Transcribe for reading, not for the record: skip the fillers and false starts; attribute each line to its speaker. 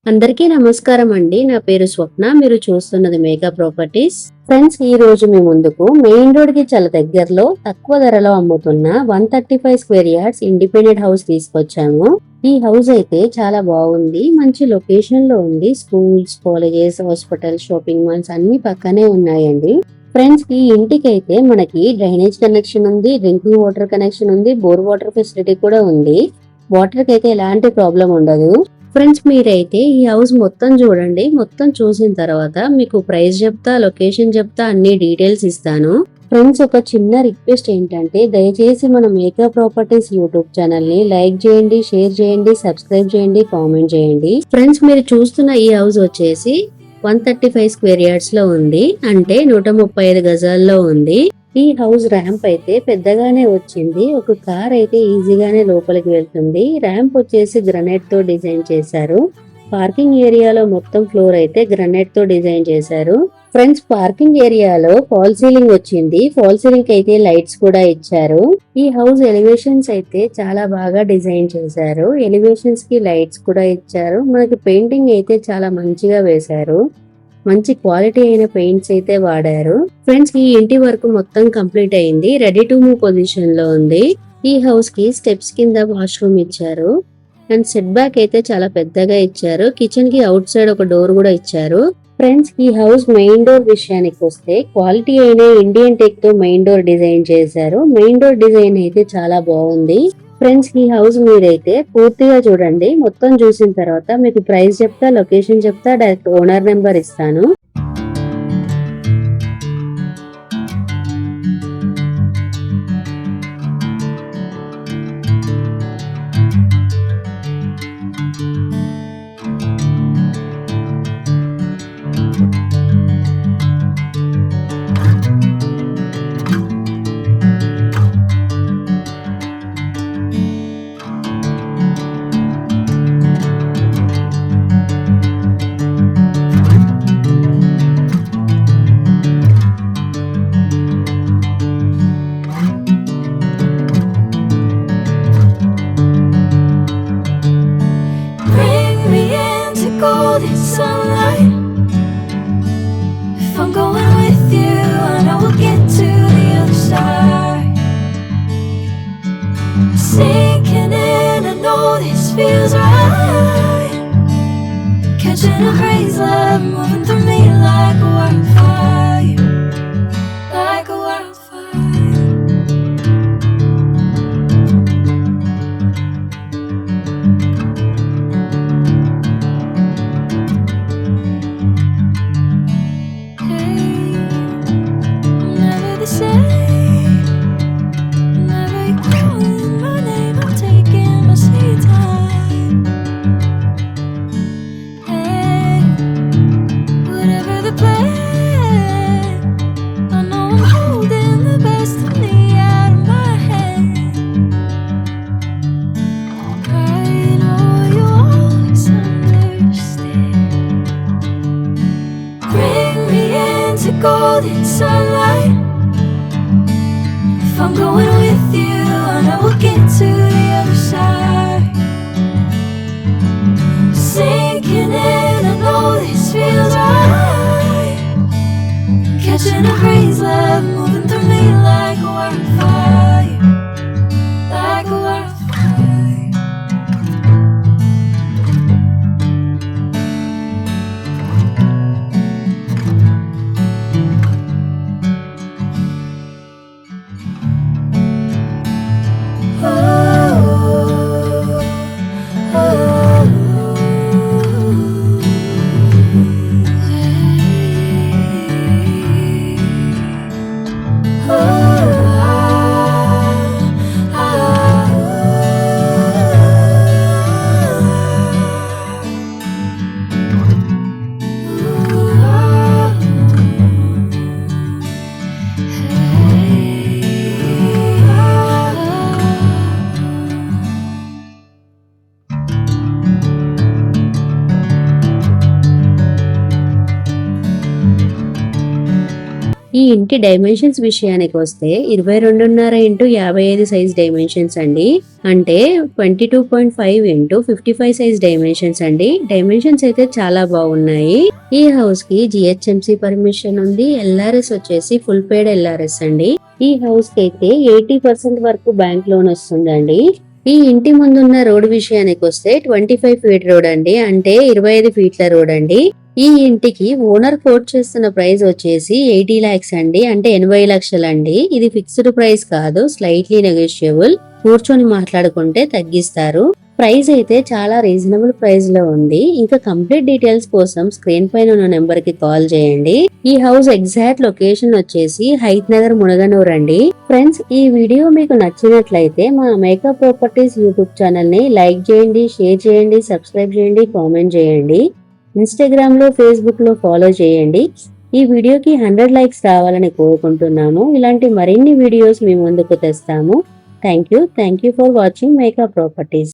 Speaker 1: అందరికీ నమస్కారం అండి. నా పేరు స్వప్న. మీరు చూస్తున్నది మేఘా ప్రాపర్టీస్. ఫ్రెండ్స్, ఈ రోజు మీ ముందుకు మెయిన్ రోడ్ కి చాలా దగ్గరలో తక్కువ ధరలో అమ్ముతున్న 135 స్క్వేర్ యార్డ్స్ ఇండిపెండెంట్ హౌస్ తీసుకొచ్చాము. ఈ హౌస్ అయితే చాలా బాగుంది. మంచి లొకేషన్ లో ఉంది. Schools, colleges, hospital, shopping malls అన్ని పక్కనే ఉన్నాయండి. ఫ్రెండ్స్, ఈ ఇంటికి అయితే మనకి డ్రైనేజ్ కనెక్షన్ ఉంది, డ్రింకింగ్ వాటర్ కనెక్షన్ ఉంది, బోర్ వాటర్ ఫెసిలిటీ కూడా ఉంది. వాటర్ కి అయితే ఎలాంటి ప్రాబ్లం ఉండదు. ఫ్రెండ్స్, మీరైతే ఈ హౌస్ మొత్తం చూడండి. మొత్తం చూసిన తర్వాత మీకు ప్రైస్ చెప్తా, లొకేషన్ చెప్తా, అన్ని డీటెయిల్స్ ఇస్తాను. ఫ్రెండ్స్, ఒక చిన్న రిక్వెస్ట్ ఏంటంటే దయచేసి మన మేఘా ప్రాపర్టీస్ యూట్యూబ్ ఛానల్ ని లైక్ చేయండి, షేర్ చేయండి, సబ్స్క్రైబ్ చేయండి, కామెంట్ చేయండి. ఫ్రెండ్స్, మీరు చూస్తున్న ఈ హౌస్ వచ్చేసి 135 స్క్వేర్ యార్డ్స్ లో ఉంది. అంటే 135 గజాల్లో ఉంది. ఈ హౌస్ ర్యాంప్ అయితే పెద్దగానే వచ్చింది. ఒక కార్ అయితే ఈజీగానే లోపలికి వెళ్తుంది. ర్యాంప్ వచ్చేసి గ్రనైట్ తో డిజైన్ చేశారు. పార్కింగ్ ఏరియాలో మొత్తం ఫ్లోర్ అయితే గ్రనైట్ తో డిజైన్ చేశారు. ఫ్రెండ్స్, పార్కింగ్ ఏరియాలో ఫాల్ సీలింగ్ వచ్చింది. ఫాల్ సీలింగ్ అయితే లైట్స్ కూడా ఇచ్చారు. ఈ హౌస్ ఎలివేషన్స్ అయితే చాలా బాగా డిజైన్ చేశారు. ఎలివేషన్స్ కి లైట్స్ కూడా ఇచ్చారు. మనకి పెయింటింగ్ అయితే చాలా మంచిగా వేశారు. మంచి క్వాలిటీ అయిన పెయింట్స్ అయితే వాడారు. ఫ్రెండ్స్, ఈ ఇంటి వరకు మొత్తం కంప్లీట్ అయింది. రెడీ టు మూవ్ పొజిషన్ లో ఉంది. ఈ హౌస్ కి స్టెప్స్ కింద వాష్రూమ్ ఇచ్చారు. అండ్ సెట్ బ్యాక్ అయితే చాలా పెద్దగా ఇచ్చారు. కిచెన్ కి అవుట్ సైడ్ ఒక డోర్ కూడా ఇచ్చారు. ఫ్రెండ్స్, ఈ హౌస్ మెయిన్ డోర్ విషయానికి వస్తే క్వాలిటీ అయిన ఇండియన్ టెక్ తో మెయిన్ డోర్ డిజైన్ చేశారు. మెయిన్ డోర్ డిజైన్ అయితే చాలా బాగుంది. ఫ్రెండ్స్, ఈ హౌస్ మీరైతే పూర్తిగా చూడండి. మొత్తం చూసిన తర్వాత మీకు ప్రైస్ చెప్తా, లొకేషన్ చెప్తా, డైరెక్ట్ ఓనర్ నెంబర్ ఇస్తాను.
Speaker 2: golden sunlight. If I'm going with you, I know we'll get to the other side. Sinking in, I know this feels right. Catching a breeze, love moving through me like a wildfire, like a wildfire. Golden sunlight. If I'm going with you, I know we'll get to the other side. Sinking in, I know this feels right. Catching a breeze, love moving through me like a wildfire, like a wildfire. Oh,
Speaker 1: ఈ ఇంటి dimensions విషయానికి వస్తే 22.5 into 55 size dimensions అండి. అంటే 22.5 into 55 size dimensions అండి. Dimensions అయితే చాలా బాగున్నాయి. ఈ హౌస్ కి జిహెచ్ఎంసి పర్మిషన్ ఉంది. ఎల్ఆర్ఎస్ వచ్చేసి ఫుల్ పేడ్ ఎల్ఆర్ఎస్ అండి. ఈ హౌస్ కి అయితే 80% వరకు బ్యాంక్ లోన్ వస్తుందండి. ఈ ఇంటి ముందున్న రోడ్ విషయానికి వస్తే 25 ఫీట్ రోడ్ అండి. అంటే 25 ఫీట్ల రోడ్ అండి. ఈ ఇంటికి ఓనర్ కోట్ చేస్తున్న ప్రైస్ వచ్చేసి 80 lakhs అండి. అంటే 80 లక్షలండి. ఇది ఫిక్స్డ్ ప్రైస్ కాదు, స్లైట్లీ నెగోషియబుల్. కూర్చొని మాట్లాడుకుంటే తగ్గిస్తారు. ప్రైస్ అయితే చాలా రీజనబుల్ ప్రైస్ లో ఉంది. ఇంకా కంప్లీట్ డీటెయిల్స్ కోసం స్క్రీన్ పైన ఉన్న నెంబర్ కి కాల్ చేయండి. ఈ హౌస్ ఎగ్జాక్ట్ లొకేషన్ వచ్చేసి హైత్ నగర్ మునగనూర్ అండి. ఫ్రెండ్స్, ఈ వీడియో మీకు నచ్చినట్లయితే మా మేకప్ ప్రాపర్టీస్ యూట్యూబ్ ఛానల్ ని లైక్ చేయండి, షేర్ చేయండి, సబ్స్క్రైబ్ చేయండి, కామెంట్ చేయండి. ఇన్స్టాగ్రామ్ లో, ఫేస్బుక్ లో ఫాలో చేయండి. ఈ వీడియోకి 100 లైక్స్ రావాలని కోరుకుంటున్నాము. ఇలాంటి మరిన్ని వీడియోస్ మీ ముందుకు తెస్తాము. Thank you for watching makeup properties.